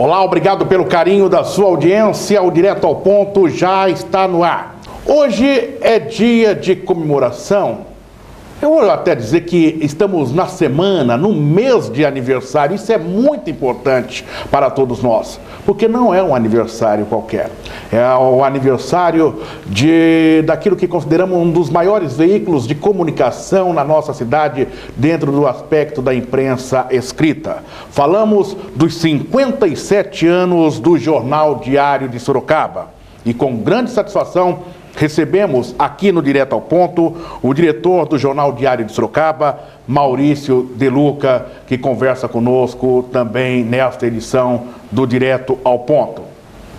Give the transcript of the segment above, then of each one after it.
Olá, obrigado pelo carinho da sua audiência. O Direto ao Ponto já está no ar. Hoje é dia de comemoração. Eu vou até dizer que estamos na semana, no mês de aniversário. Isso é muito importante para todos nós, porque não é um aniversário qualquer. É o aniversário daquilo que consideramos um dos maiores veículos de comunicação na nossa cidade, dentro do aspecto da imprensa escrita. Falamos dos 57 anos do Jornal Diário de Sorocaba. E com grande satisfação, recebemos aqui no Direto ao Ponto o diretor do Jornal Diário de Sorocaba, Maurício De Luca, que conversa conosco também nesta edição do Direto ao Ponto.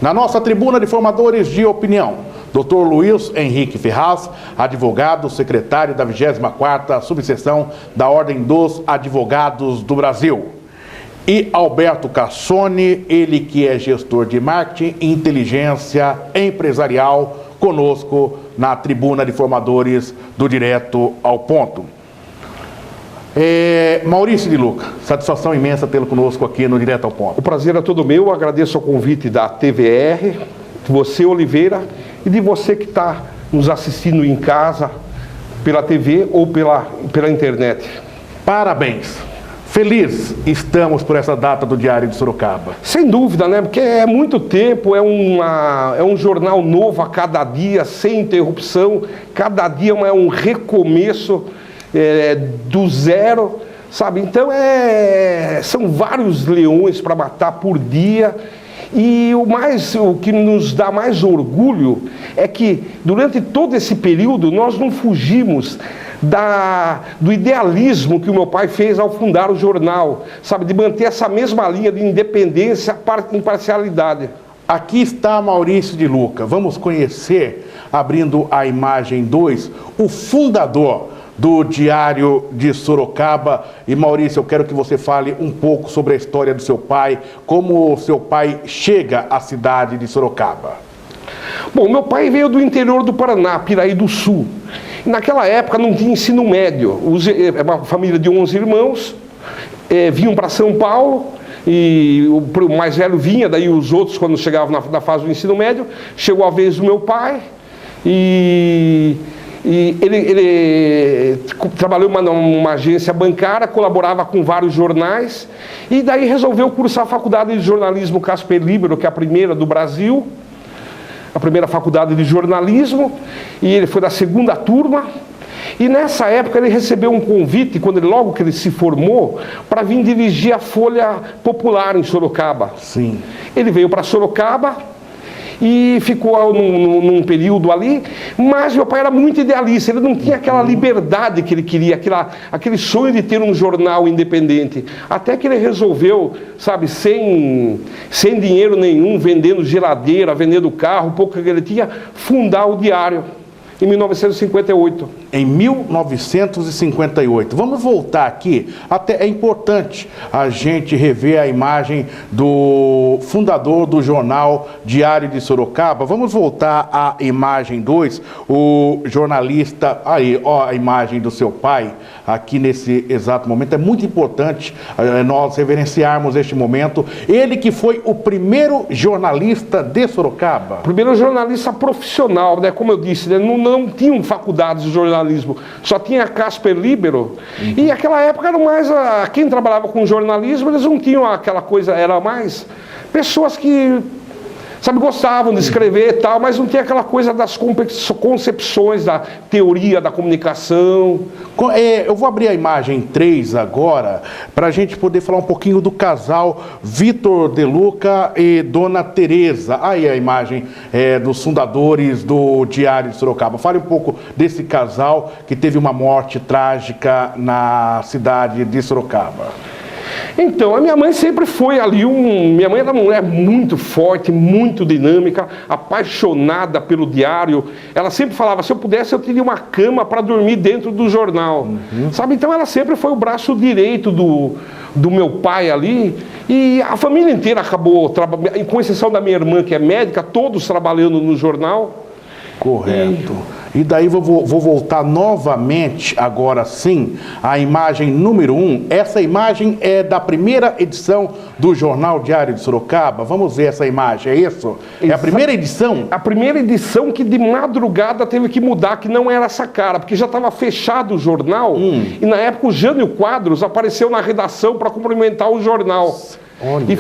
Na nossa tribuna de formadores de opinião, Dr. Luiz Henrique Ferraz, advogado, secretário da 24ª Subseção da Ordem dos Advogados do Brasil. E Alberto Cassone, ele que é gestor de marketing e inteligência empresarial, conosco na tribuna de formadores do Direto ao Ponto. Maurício De Luca, satisfação imensa tê-lo conosco aqui no Direto ao Ponto. O prazer é todo meu, agradeço o convite da TVR, de você, Oliveira, e de você que está nos assistindo em casa, pela TV ou pela internet. Parabéns! Feliz estamos por essa data do Diário de Sorocaba. Sem dúvida, né? Porque é muito tempo, é um jornal novo a cada dia, sem interrupção. Cada dia é um recomeço do zero, sabe? Então são vários leões para matar por dia. E o que nos dá mais orgulho é que durante todo esse período nós não fugimos do idealismo que o meu pai fez ao fundar o jornal, sabe, de manter essa mesma linha de independência, imparcialidade. Aqui está Maurício De Luca. Vamos conhecer, abrindo a imagem 2, o fundador do Diário de Sorocaba. E Maurício, eu quero que você fale um pouco sobre a história do seu pai, como o seu pai chega à cidade de Sorocaba. Bom, meu pai veio do interior do Paraná, Piraí do Sul. Naquela época não tinha ensino médio. É uma família de 11 irmãos, vinham para São Paulo, e o mais velho vinha, daí os outros, quando chegavam na fase do ensino médio, chegou a vez do meu pai, e ele trabalhou numa agência bancária, colaborava com vários jornais, e daí resolveu cursar a faculdade de jornalismo Casper Libero, que é a primeira do Brasil, a primeira faculdade de jornalismo, e ele foi da segunda turma. E nessa época ele recebeu um convite, logo que ele se formou, para vir dirigir a Folha Popular em Sorocaba. Sim. Ele veio para Sorocaba e ficou num período ali, mas meu pai era muito idealista, ele não tinha aquela liberdade que ele queria, aquele sonho de ter um jornal independente, até que ele resolveu, sabe, sem dinheiro nenhum, vendendo geladeira, vendendo carro, o pouco que ele tinha, fundar o Diário, em 1958. Em 1958. Vamos voltar aqui. Até é importante a gente rever a imagem do fundador do Jornal Diário de Sorocaba. Vamos voltar à imagem 2. O jornalista, aí, ó, a imagem do seu pai, aqui nesse exato momento. É muito importante nós reverenciarmos este momento. Ele que foi o primeiro jornalista de Sorocaba. Primeiro jornalista profissional, né? Como eu disse, né? Não tinham faculdades de jornalismo, só tinha Casper Libero. E naquela época era mais quem trabalhava com jornalismo, eles não tinham aquela coisa, era mais pessoas que, sabe, gostavam de escrever e tal, mas não tinha aquela coisa das concepções da teoria da comunicação. Eu vou abrir a imagem 3 agora, para a gente poder falar um pouquinho do casal Vitor De Luca e Dona Tereza. Aí a imagem dos fundadores do Diário de Sorocaba. Fale um pouco desse casal que teve uma morte trágica na cidade de Sorocaba. Então, a minha mãe sempre foi ali minha mãe era uma mulher muito forte, muito dinâmica, apaixonada pelo diário. Ela sempre falava, se eu pudesse eu teria uma cama para dormir dentro do jornal. Sabe, então ela sempre foi o braço direito do meu pai ali. E a família inteira acabou, com exceção da minha irmã que é médica, todos trabalhando no jornal. Correto. E daí vou voltar novamente, agora sim, à imagem número 1. Essa imagem é da primeira edição do Jornal Diário de Sorocaba. Vamos ver essa imagem, é isso? É a primeira edição? A primeira edição que de madrugada teve que mudar, que não era essa cara, porque já estava fechado o jornal, e na época o Jânio Quadros apareceu na redação para cumprimentar o jornal. E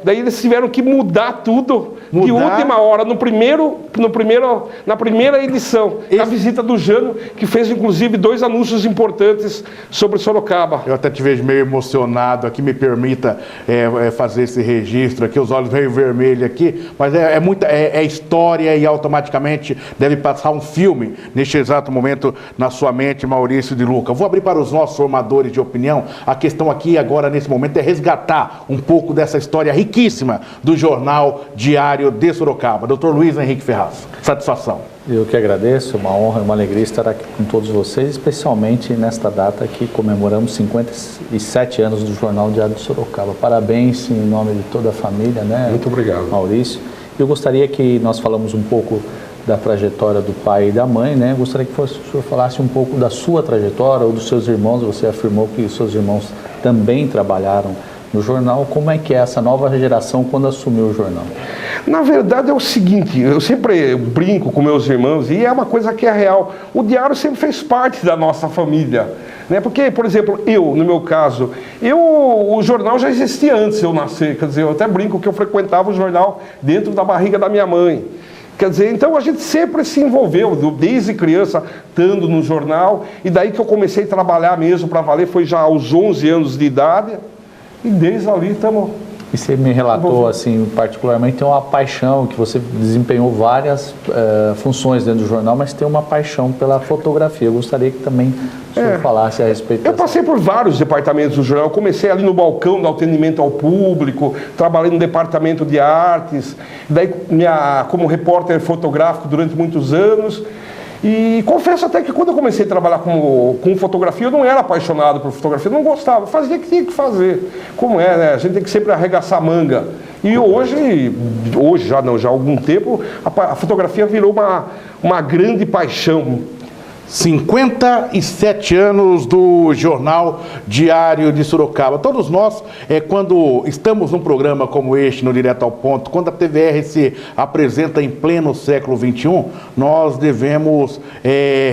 daí eles tiveram que mudar tudo de última hora, na primeira edição, a visita do Jânio, que fez inclusive 2 anúncios importantes sobre Sorocaba. Eu até te vejo meio emocionado aqui, me permita fazer esse registro aqui, os olhos meio vermelhos aqui, mas é história e automaticamente deve passar um filme neste exato momento na sua mente, Maurício de Luca. Vou abrir para os nossos formadores de opinião. A questão aqui agora nesse momento é resgatar um pouco dessa história riquíssima do Jornal Diário de Sorocaba. Dr. Luiz Henrique Ferraz, satisfação. Eu que agradeço, uma honra e uma alegria estar aqui com todos vocês, especialmente nesta data que comemoramos 57 anos do Jornal Diário de Sorocaba. Parabéns em nome de toda a família, né? Muito obrigado, Maurício. Eu gostaria que nós falamos um pouco da trajetória do pai e da mãe, né? Gostaria que o senhor falasse um pouco da sua trajetória ou dos seus irmãos. Você afirmou que os seus irmãos também trabalharam no jornal. Como é que é essa nova geração quando assumiu o jornal? Na verdade é o seguinte, eu sempre brinco com meus irmãos, e é uma coisa que é real, o diário sempre fez parte da nossa família, né? Porque, por exemplo, no meu caso, o jornal já existia antes de eu nascer, quer dizer, eu até brinco que eu frequentava o jornal dentro da barriga da minha mãe. Quer dizer, então a gente sempre se envolveu, desde criança, estando no jornal, e daí que eu comecei a trabalhar mesmo para valer, foi já aos 11 anos de idade, e desde ali estamos... E você me relatou, assim, particularmente, uma paixão, que você desempenhou várias funções dentro do jornal, mas tem uma paixão pela fotografia. Eu gostaria que também o senhor falasse a respeito Eu passei por vários departamentos do jornal. Eu comecei ali no balcão do atendimento ao público, trabalhei no departamento de artes, daí como repórter fotográfico durante muitos anos. E confesso até que quando eu comecei a trabalhar com fotografia, eu não era apaixonado por fotografia, eu não gostava, fazia o que tinha que fazer. Como né? A gente tem que sempre arregaçar a manga. E hoje já há algum tempo, a fotografia virou uma grande paixão. 57 anos do Jornal Diário de Sorocaba. Todos nós, quando estamos num programa como este, no Direto ao Ponto, quando a TVR se apresenta em pleno século XXI, nós devemos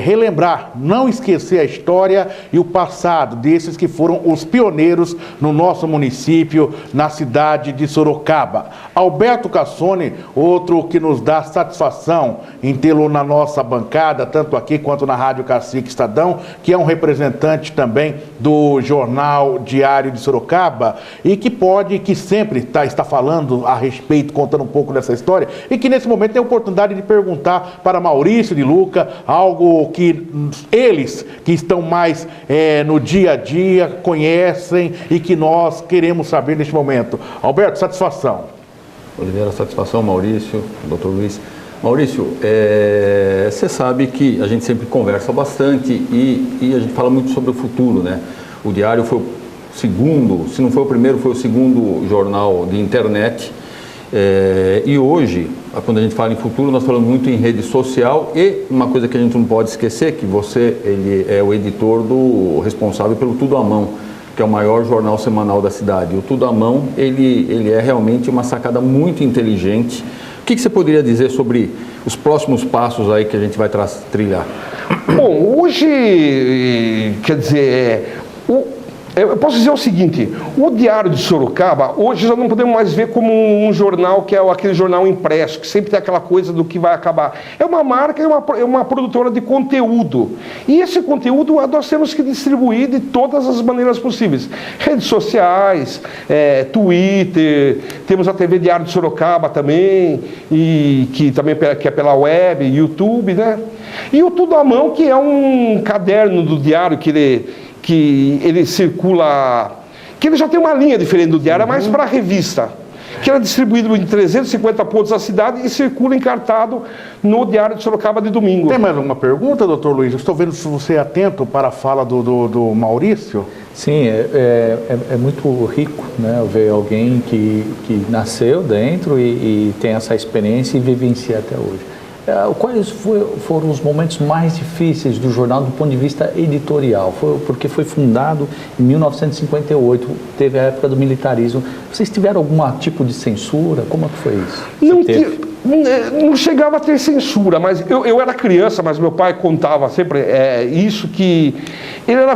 relembrar, não esquecer a história e o passado desses que foram os pioneiros no nosso município, na cidade de Sorocaba. Alberto Cassone, outro que nos dá satisfação em tê-lo na nossa bancada, tanto aqui quanto na Rádio Cacique Estadão, que é um representante também do Jornal Diário de Sorocaba e que sempre está falando a respeito, contando um pouco dessa história, e que nesse momento tem a oportunidade de perguntar para Maurício de Luca algo que eles que estão mais no dia a dia conhecem e que nós queremos saber neste momento. Alberto, satisfação. Oliveira, satisfação. Maurício, Dr. Luiz. Maurício, você sabe que a gente sempre conversa bastante e a gente fala muito sobre o futuro, né? O Diário foi o segundo, se não foi o primeiro, foi o segundo jornal de internet. E hoje, quando a gente fala em futuro, nós falamos muito em rede social e uma coisa que a gente não pode esquecer, que ele é o editor responsável pelo Tudo à Mão, que é o maior jornal semanal da cidade. O Tudo à Mão, ele é realmente uma sacada muito inteligente. O que você poderia dizer sobre os próximos passos aí que a gente vai trilhar? Bom, hoje, quer dizer, eu posso dizer o seguinte, o Diário de Sorocaba, hoje já não podemos mais ver como um jornal que é aquele jornal impresso, que sempre tem aquela coisa do que vai acabar. É uma marca, é uma produtora de conteúdo. E esse conteúdo nós temos que distribuir de todas as maneiras possíveis. Redes sociais, Twitter, temos a TV Diário de Sorocaba também, que é pela web, YouTube, né? E o Tudo à Mão, que é um caderno do diário que ele circula, que ele já tem uma linha diferente do diário, mas para a revista, que era distribuído em 350 pontos da cidade e circula encartado no Diário de Sorocaba de domingo. Tem mais alguma pergunta, doutor Luiz? Eu estou vendo se você é atento para a fala do Maurício. Sim, é muito rico, né, ver alguém que nasceu dentro e tem essa experiência e vivencia até hoje. Quais foram os momentos mais difíceis do jornal do ponto de vista editorial? Porque foi fundado em 1958, teve a época do militarismo. Vocês tiveram algum tipo de censura? Como é que foi isso? Não chegava a ter censura, mas eu era criança, mas meu pai contava sempre isso, que ele era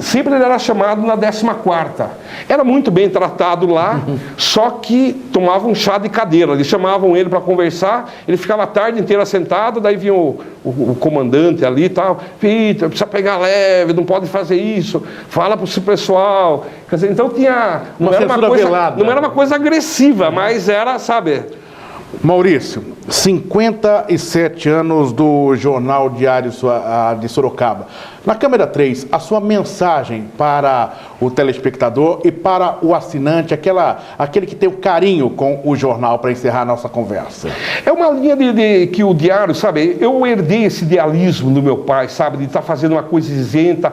sempre ele era chamado na 14ª. Era muito bem tratado lá, só que tomava um chá de cadeira. Eles chamavam ele para conversar, ele ficava a tarde inteira sentado, daí vinha o comandante ali e tal, Peter, precisa pegar leve, não pode fazer isso, fala para o pessoal. Quer dizer, então tinha... Não era uma coisa agressiva, mas era, sabe... Maurício, 57 anos do Jornal Diário de Sorocaba. Na câmera 3, a sua mensagem para o telespectador e para o assinante, aquele que tem o carinho com o jornal, para encerrar a nossa conversa. É uma linha que o diário, sabe, eu herdei esse idealismo do meu pai, sabe, de estar fazendo uma coisa isenta,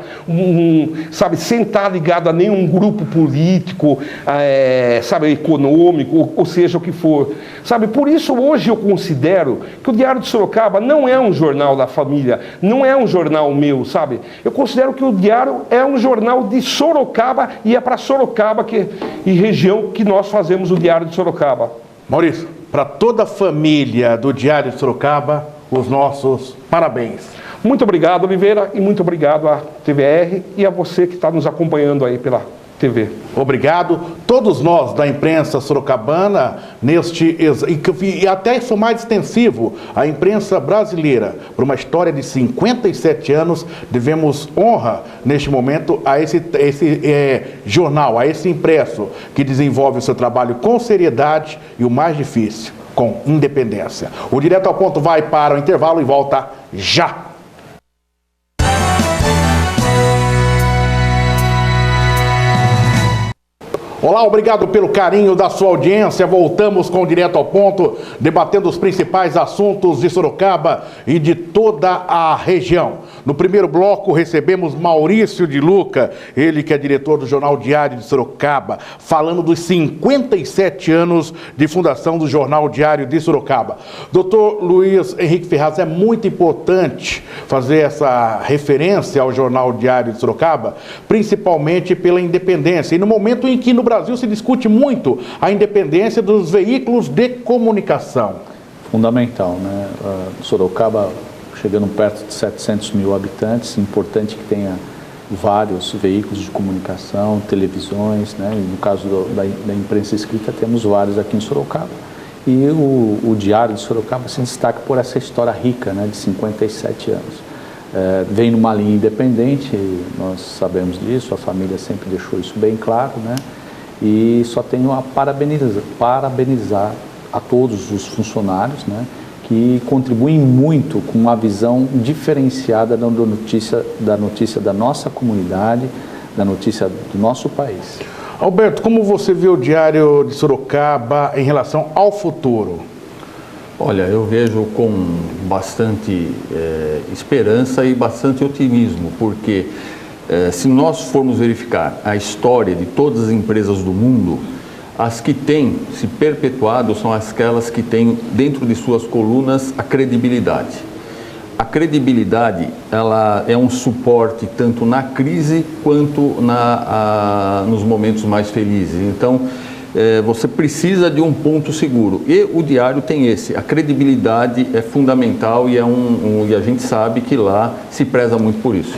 sabe, sem estar ligado a nenhum grupo político, sabe, econômico, ou seja, o que for. Sabe, por isso hoje eu considero que o Diário de Sorocaba não é um jornal da família, não é um jornal meu, sabe? Eu considero que o Diário é um jornal de Sorocaba e é para Sorocaba e região que nós fazemos o Diário de Sorocaba. Maurício, para toda a família do Diário de Sorocaba, os nossos parabéns. Muito obrigado, Oliveira, e muito obrigado à TVR e a você que está nos acompanhando aí pela TV. Obrigado. Todos nós da imprensa sorocabana, e até isso mais extensivo, a imprensa brasileira, por uma história de 57 anos, devemos honra neste momento a esse jornal, a esse impresso, que desenvolve o seu trabalho com seriedade e o mais difícil, com independência. O Direto ao Ponto vai para o intervalo e volta já. Olá, obrigado pelo carinho da sua audiência. Voltamos com o Direto ao Ponto, debatendo os principais assuntos de Sorocaba e de toda a região. No primeiro bloco recebemos Maurício de Luca, ele que é diretor do Jornal Diário de Sorocaba, falando dos 57 anos de fundação do Jornal Diário de Sorocaba. Doutor Luiz Henrique Ferraz, é muito importante fazer essa referência ao Jornal Diário de Sorocaba, principalmente pela independência. E no momento em que no Brasil se discute muito a independência dos veículos de comunicação. Fundamental, né? Sorocaba chegando perto de 700 mil habitantes, importante que tenha vários veículos de comunicação, televisões, né? E no caso da imprensa escrita temos vários aqui em Sorocaba. E o Diário de Sorocaba se destaca por essa história rica, né? De 57 anos. Vem numa linha independente, nós sabemos disso, a família sempre deixou isso bem claro, né? E só tenho a parabenizar a todos os funcionários, né, que contribuem muito com uma visão diferenciada da notícia da nossa comunidade, da notícia do nosso país. Alberto, como você vê o Diário de Sorocaba em relação ao futuro? Olha, eu vejo com bastante esperança e bastante otimismo, porque se nós formos verificar a história de todas as empresas do mundo, as que têm se perpetuado são aquelas que têm dentro de suas colunas a credibilidade. A credibilidade, ela é um suporte tanto na crise quanto nos momentos mais felizes. Então, você precisa de um ponto seguro. E o diário tem esse. A credibilidade é fundamental e a gente sabe que lá se preza muito por isso.